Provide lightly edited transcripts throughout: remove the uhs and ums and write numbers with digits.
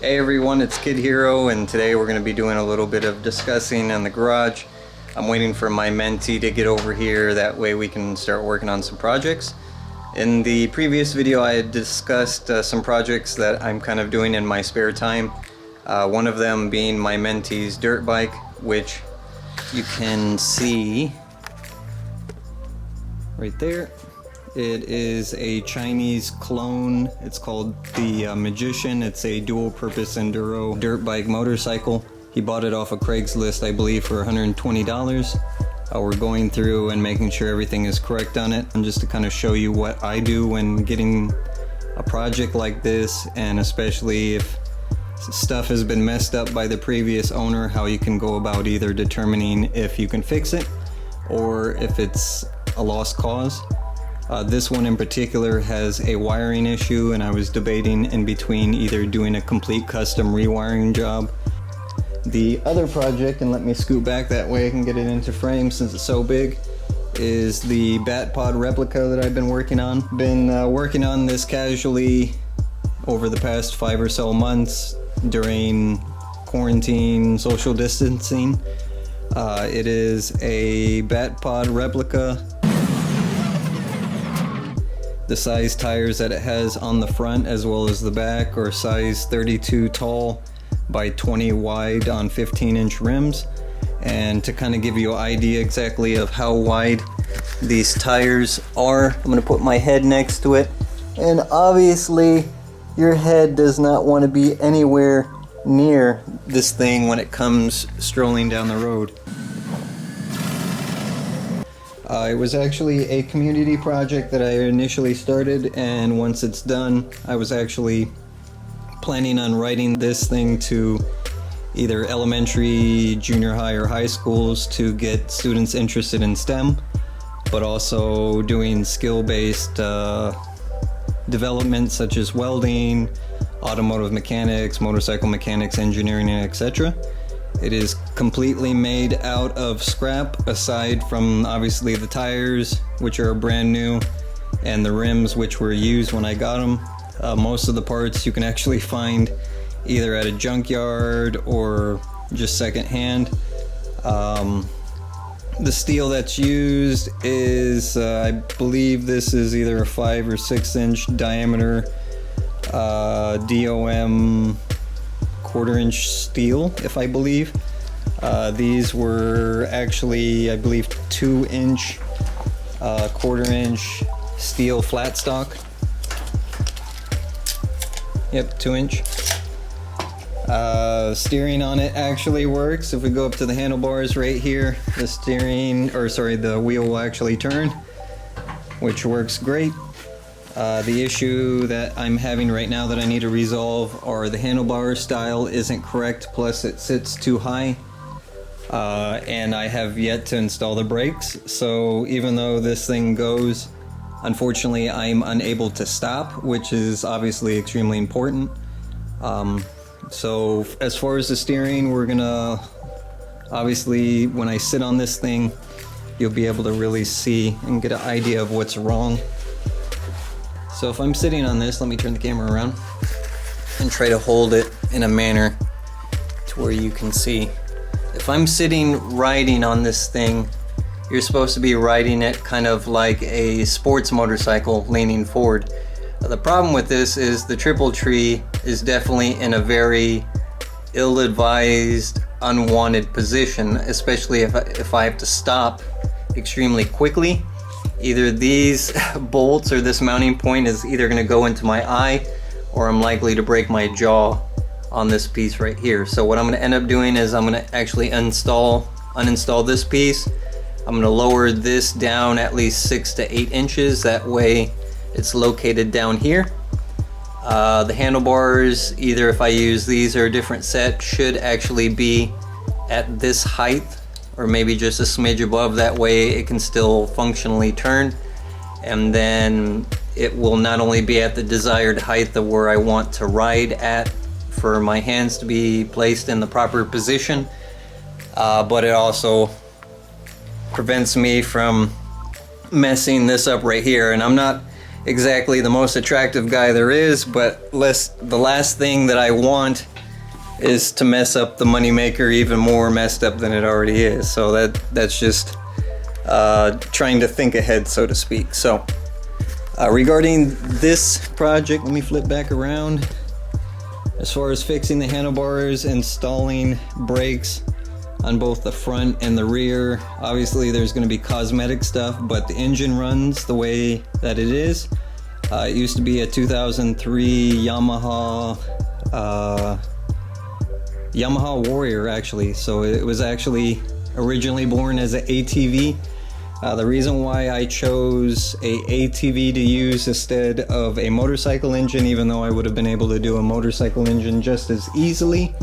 Hey everyone, it's Kid Hero, and today we're going to be doing a little bit of discussing in the garage. I'm waiting for my mentee to get over here, that way we can start working on some projects. In the previous video I had discussed some projects that I'm kind of doing in my spare time. One of them being my mentee's dirt bike, which you can see right there. It is a Chinese clone. It's called the Magician. It's a dual-purpose enduro dirt bike motorcycle. He bought it off of Craigslist, I believe, for $120. We're going through and making sure everything is correct on it, and just to kind of show you what I do when getting a project like this, and especially if stuff has been messed up by the previous owner, how you can go about either determining if you can fix it or if it's a lost cause. This one in particular has a wiring issue, and I was debating in between either doing a complete custom rewiring job. The other project, and let me scoot back that way I can get it into frame since it's so big, is the Batpod Replica that I've been working on. Been working on this casually over the past 5 or so months during quarantine, social distancing. It is a Batpod Replica. The size tires that it has on the front as well as the back are size 32 tall by 20 wide on 15-inch rims. And to kind of give you an idea exactly of how wide these tires are, I'm going to put my head next to it. And obviously your head does not want to be anywhere near this thing when it comes strolling down the road. It was actually a community project that I initially started, and once it's done, I was actually planning on writing this thing to either elementary, junior high, or high schools to get students interested in STEM, but also doing skill-based development such as welding, automotive mechanics, motorcycle mechanics, engineering, etc. It is completely made out of scrap, aside from obviously the tires, which are brand new, and the rims, which were used when I got them. Most of the parts you can actually find either at a junkyard or just secondhand. The steel that's used is, I believe this is either a 5 or 6 inch diameter DOM 1/4 inch steel, if I believe. These were actually, I believe, 2 inch 1/4 inch steel flat stock. Yep, 2 inch. Steering on it actually works. If we go up to the handlebars right here, the wheel will actually turn, which works great. The issue that I'm having right now that I need to resolve are the handlebar style isn't correct, plus it sits too high, and I have yet to install the brakes. So even though this thing goes, unfortunately I'm unable to stop, which is obviously extremely important. So as far as the steering, we're gonna, obviously when I sit on this thing, you'll be able to really see and get an idea of what's wrong. So if I'm sitting on this, let me turn the camera around and try to hold it in a manner to where you can see. If I'm sitting riding on this thing, you're supposed to be riding it kind of like a sports motorcycle, leaning forward. The problem with this is the triple tree is definitely in a very ill-advised, unwanted position, especially if I have to stop extremely quickly. Either these bolts or this mounting point is either going to go into my eye, or I'm likely to break my jaw on this piece right here. So what I'm going to end up doing is I'm going to actually uninstall this piece. I'm going to lower this down at least 6 to 8 inches. That way it's located down here. The handlebars, either if I use these or a different set, should actually be at this height, or maybe just a smidge above. That way it can still functionally turn, and then it will not only be at the desired height of where I want to ride at for my hands to be placed in the proper position, but it also prevents me from messing this up right here. And I'm not exactly the most attractive guy there is, but the last thing that I want is to mess up the moneymaker even more messed up than it already is. So that's just trying to think ahead, so to speak. So regarding this project, let me flip back around. As far as fixing the handlebars, installing brakes on both the front and the rear, obviously there's going to be cosmetic stuff, but the engine runs the way that it is. It used to be a 2003 Yamaha Warrior, actually. So it was actually originally born as an ATV. The reason why I chose a ATV to use instead of a motorcycle engine, even though I would have been able to do a motorcycle engine just as easily,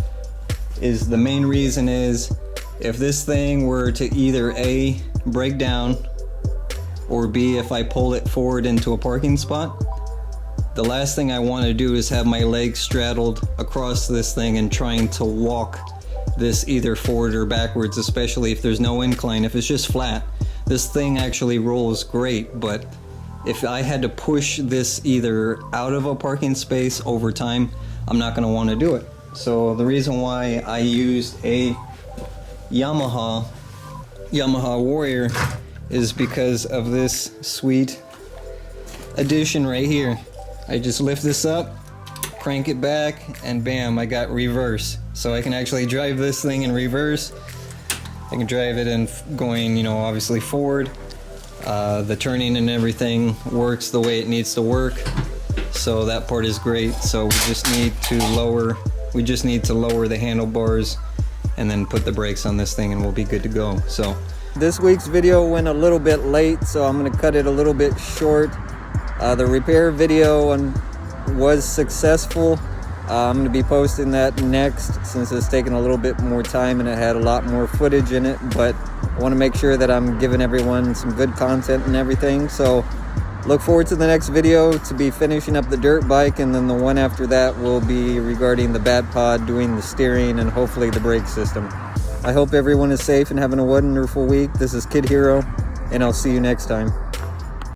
is the main reason is if this thing were to either A, break down, or B, if I pull it forward into a parking spot, the last thing I want to do is have my legs straddled across this thing and trying to walk this either forward or backwards, especially if there's no incline. If it's just flat, this thing actually rolls great, but if I had to push this either out of a parking space over time, I'm not going to want to do it. So the reason why I used a Yamaha Warrior is because of this sweet addition right here. I just lift this up, crank it back, and bam, I got reverse. So I can actually drive this thing in reverse. I can drive it in going, you know, obviously forward. The turning and everything works the way it needs to work. So that part is great. So we just need to lower the handlebars and then put the brakes on this thing and we'll be good to go. So this week's video went a little bit late, so I'm gonna cut it a little bit short. The repair video was successful. I'm going to be posting that next since it's taken a little bit more time and it had a lot more footage in it, but I want to make sure that I'm giving everyone some good content and everything. So look forward to the next video to be finishing up the dirt bike, and then the one after that will be regarding the Batpod, doing the steering and hopefully the brake system. I hope everyone is safe and having a wonderful week. This is Kid Hero, and I'll see you next time.